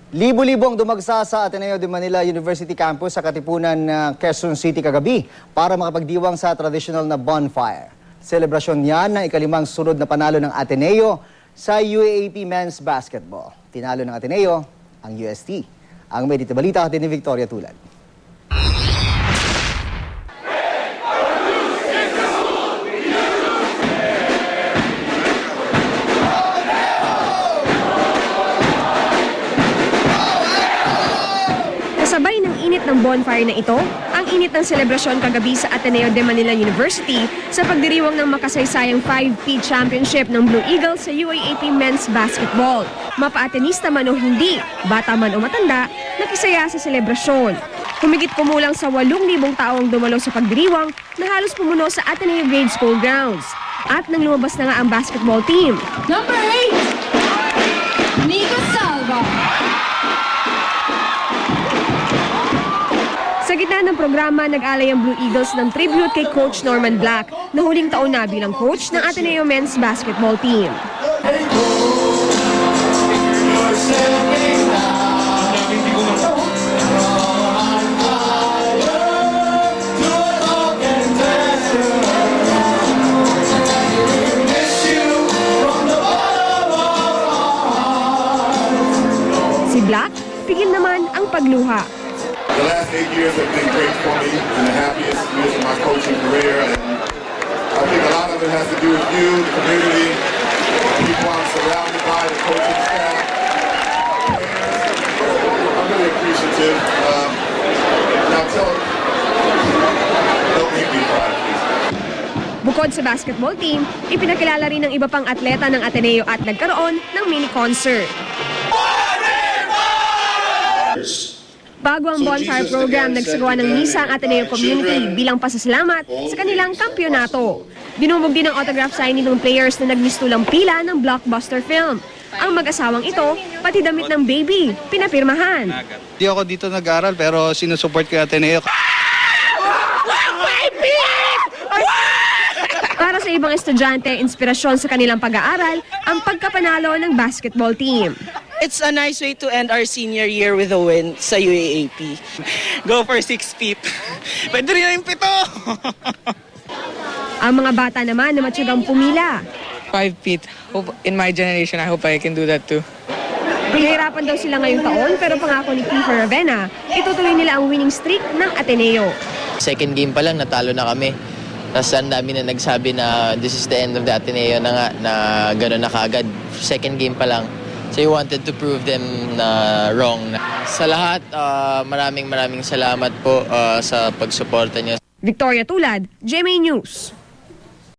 Libo-libo ang dumagsa sa Ateneo de Manila University Campus sa Katipunan ng Quezon City kagabi para makapagdiwang sa traditional na bonfire. Selebrasyon yan ng ikalimang sunod na panalo ng Ateneo sa UAAP Men's Basketball. Tinalo ng Ateneo ang UST. Ang may dito balita ni Victoria Tulad. Kasabay ng init ng bonfire na ito, ang init ng selebrasyon kagabi sa Ateneo de Manila University sa pagdiriwang ng makasaysayang 5P Championship ng Blue Eagles sa UAAP Men's Basketball. Mapa-Atenista man o hindi, bata man o matanda, nakisaya sa selebrasyon. Humigit kumulang sa 8,000 tao ang dumalo sa pagdiriwang na halos pumuno sa Ateneo Grade School grounds. At nang lumabas na nga ang basketball team. Number 8, Nico Salva. Sa gitna ng programa, nag-alay ang Blue Eagles ng tribute kay Coach Norman Black na huling taon na bilang coach ng Ateneo Men's Basketball Team. Si Black, pigil naman ang pagluha. The last 8 years have been great for me and the happiest years of my coaching career. And I think a lot of it has to do with you, the community, the people I'm surrounded by, the coaching staff, players. I'm really appreciative. Now don't make me cry, please. Bukod sa basketball team, ipinakilala rin ng iba pang atleta ng Ateneo at nagkaroon ng mini-concert. Bago ang bonfire program, nagsagawa ng misa ang Ateneo community bilang pasasalamat sa kanilang kampyonato. Dinumog din ang autograph signing ng players na nagmistulang pila ng blockbuster film. Ang mag-asawang ito, pati damit ng baby, pinapirmahan. Di ako dito nag-aral pero sinusupport ko yung Ateneo. Para sa ibang estudyante, inspirasyon sa kanilang pag-aaral ang pagkapanalo ng basketball team. It's a nice way to end our senior year with a win sa UAAP. Go for 6 feet. Pwede rin yung 7. Ang mga bata naman na matyagang pumila. 5 feet. In my generation, I hope I can do that too. Nahirapan daw sila ngayong taon pero pangako ni Kiefer Ravena, itutuloy nila ang winning streak ng Ateneo. Second game pa lang, natalo na kami. Tapos ang dami na nagsabi na this is the end of the Ateneo na nga, na gano'n na kaagad. Second game pa lang. So we wanted to prove them na wrong. Sa lahat, maraming salamat po sa pagsuporta niyo. Victoria Tulad, GMA News.